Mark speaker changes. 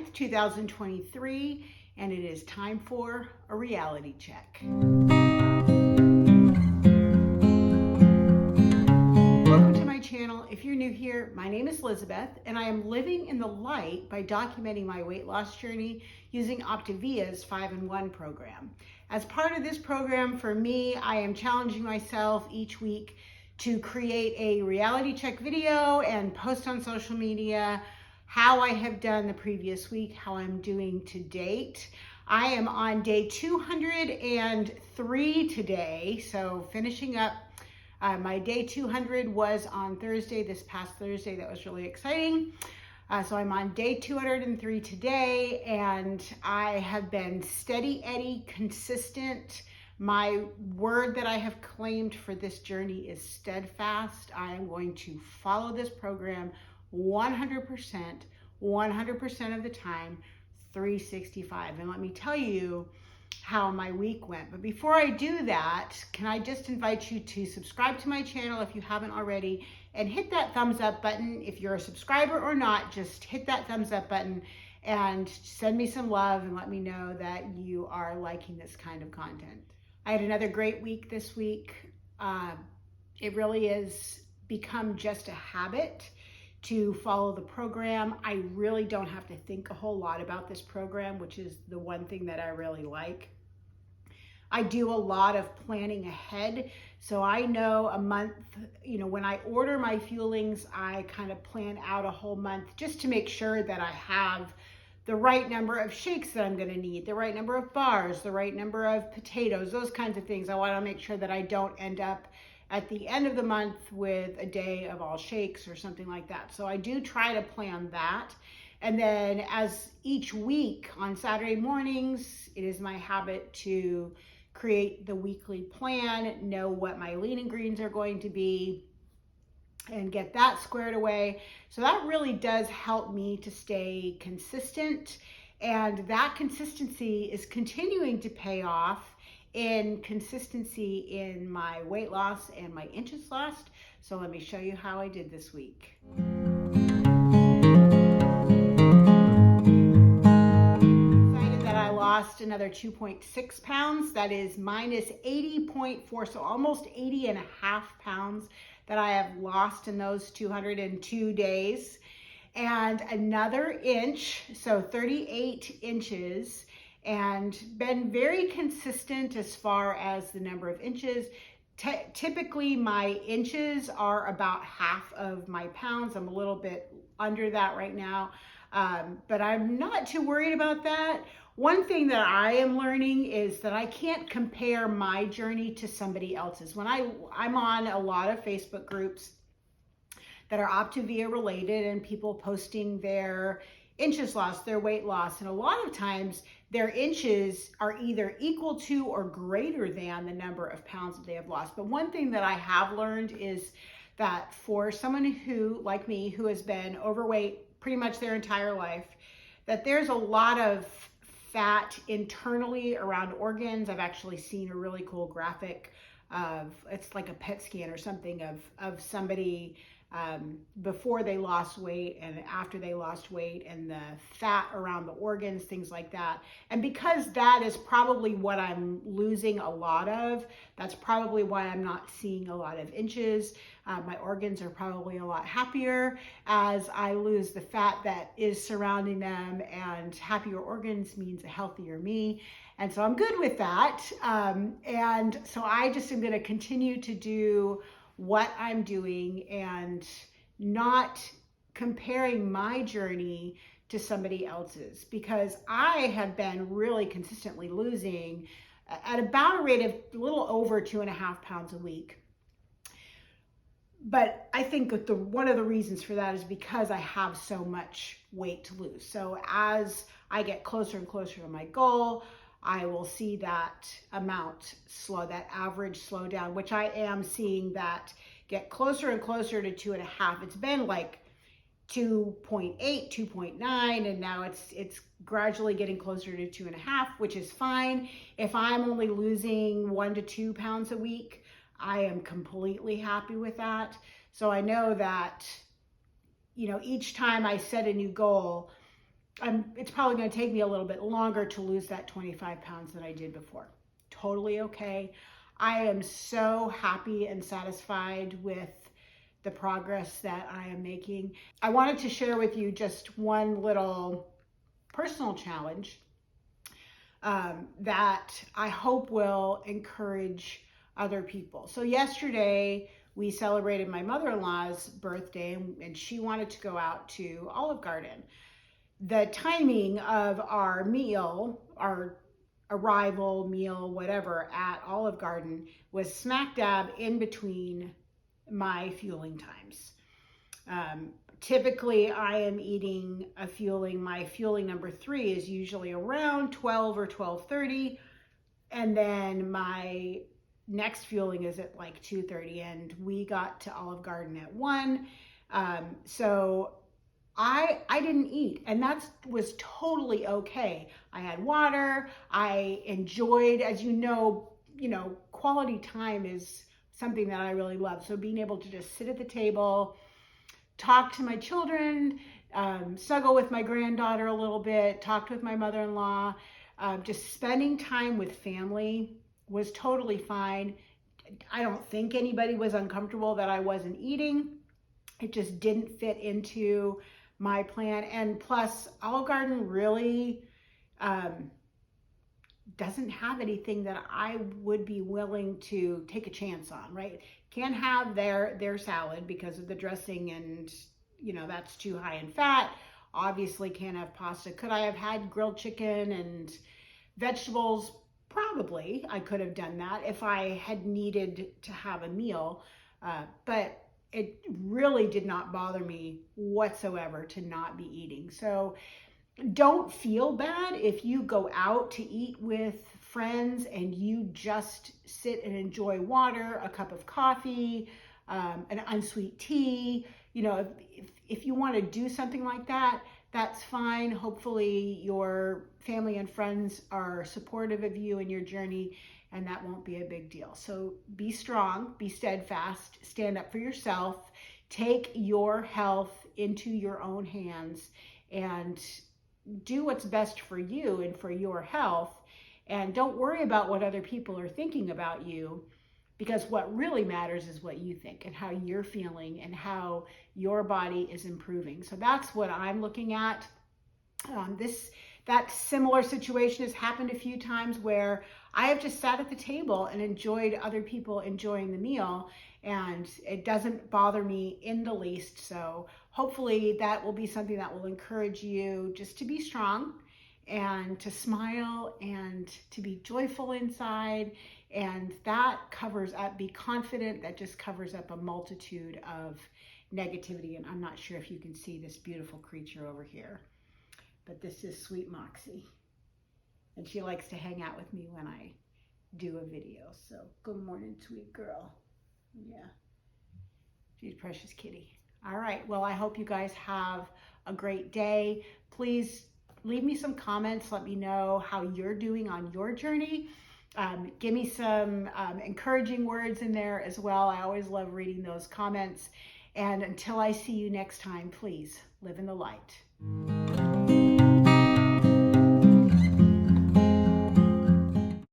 Speaker 1: 9th, 2023, and it is time for a reality check. Welcome to my channel. If you're new here, my name is Lizabeth, and I am living in the light by documenting my weight loss journey using Optavia's 5-in-1 program. As part of this program, for me, I am challenging myself each week to create a reality check video and post on social media how I have done the previous week, how I'm doing to date. I am on day 203 today, so finishing up. My day 200 was on Thursday, this past Thursday. That was really exciting. So I'm on day 203 today, and I have been steady Eddie, consistent. My word that I have claimed for this journey is steadfast. I am going to follow this program 100% of the time, 365. And let me tell you how my week went. But before I do that, can I just invite you to subscribe to my channel if you haven't already, and hit that thumbs up button. If you're a subscriber or not, just hit that thumbs up button and send me some love and let me know that you are liking this kind of content. I had another great week this week. It really has become just a habit to follow the program. I really don't have to think a whole lot about this program, which is the one thing that I really like. I do a lot of planning ahead. So I know a month, when I order my fuelings, I kind of plan out a whole month just to make sure that I have the right number of shakes that I'm going to need, the right number of bars, the right number of potatoes, those kinds of things. I want to make sure that I don't end up at the end of the month with a day of all shakes or something like that. So I do try to plan that. And then as each week on Saturday mornings, it is my habit to create the weekly plan, know what my lean and greens are going to be, and get that squared away. So that really does help me to stay consistent. And that consistency is continuing to pay off in consistency in my weight loss and my inches lost. So let me show you how I did this week. Excited that I lost another 2.6 pounds. That is minus 80.4, so almost 80.5 pounds that I have lost in those 202 days. And another inch, so 38 inches, and been very consistent as far as the number of inches. Typically my inches are about half of my pounds. I'm a little bit under that right now, but I'm not too worried about that. One thing that I am learning is that I can't compare my journey to somebody else's. When I'm on a lot of Facebook groups that are Optavia related, and people posting their inches lost, their weight loss, and a lot of times their inches are either equal to or greater than the number of pounds that they have lost. But one thing that I have learned is that for someone who, like me, who has been overweight pretty much their entire life, that there's a lot of fat internally around organs. I've actually seen a really cool graphic of, it's like a PET scan or something of somebody before they lost weight and after they lost weight, and the fat around the organs, things like that. And because that is probably what I'm losing a lot of, that's probably why I'm not seeing a lot of inches. My organs are probably a lot happier as I lose the fat that is surrounding them, and happier organs means a healthier me. And so I'm good with that. And so I just am going to continue to do what I'm doing and not comparing my journey to somebody else's, because I have been really consistently losing at about a rate of a little over 2.5 pounds a week. But I think that one of the reasons for that is because I have so much weight to lose. So as I get closer and closer to my goal, I will see that amount slow, that average slow down, which I am seeing that get closer and closer to 2.5. It's been like 2.8, 2.9, and now it's gradually getting closer to 2.5, which is fine. If I'm only losing 1 to 2 pounds a week, I am completely happy with that. So I know that, each time I set a new goal, it's probably going to take me a little bit longer to lose that 25 pounds than I did before. Totally okay. I am so happy and satisfied with the progress that I am making. I wanted to share with you just one little personal challenge that I hope will encourage other people. So yesterday we celebrated my mother-in-law's birthday, and she wanted to go out to Olive Garden. The timing of our meal, our arrival meal, whatever, at Olive Garden was smack dab in between my fueling times. Typically, I am eating a fueling. My fueling number 3 is usually around 12 or 12:30, and then my next fueling is at like 2:30, and we got to Olive Garden at 1. So I didn't eat, and that was totally okay. I had water. I enjoyed, as you know, quality time is something that I really love. So being able to just sit at the table, talk to my children, snuggle with my granddaughter a little bit, talked with my mother-in-law, just spending time with family was totally fine. I don't think anybody was uncomfortable that I wasn't eating. It just didn't fit into my plan. And plus, Olive Garden really doesn't have anything that I would be willing to take a chance on, right? Can't have their salad because of the dressing, and that's too high in fat. Obviously can't have pasta. Could I have had grilled chicken and vegetables? Probably. I could have done that if I had needed to have a meal, but it really did not bother me whatsoever to not be eating. So don't feel bad if you go out to eat with friends and you just sit and enjoy water, a cup of coffee, an unsweet tea. If you want to do something like that, that's fine. Hopefully your family and friends are supportive of you and your journey, and that won't be a big deal. So be strong, be steadfast, stand up for yourself, take your health into your own hands, and do what's best for you and for your health. And don't worry about what other people are thinking about you, because what really matters is what you think and how you're feeling and how your body is improving. So that's what I'm looking at. That similar situation has happened a few times where I have just sat at the table and enjoyed other people enjoying the meal, and it doesn't bother me in the least. So hopefully that will be something that will encourage you just to be strong and to smile and to be joyful inside. And that covers up, be confident, that just covers up a multitude of negativity. And I'm not sure if you can see this beautiful creature over here, but this is Sweet Moxie. And she likes to hang out with me when I do a video. So good morning, sweet girl. Yeah, she's a precious kitty. All right, well, I hope you guys have a great day. Please leave me some comments. Let me know how you're doing on your journey. Give me some encouraging words in there as well. I always love reading those comments. And until I see you next time, please live in the light.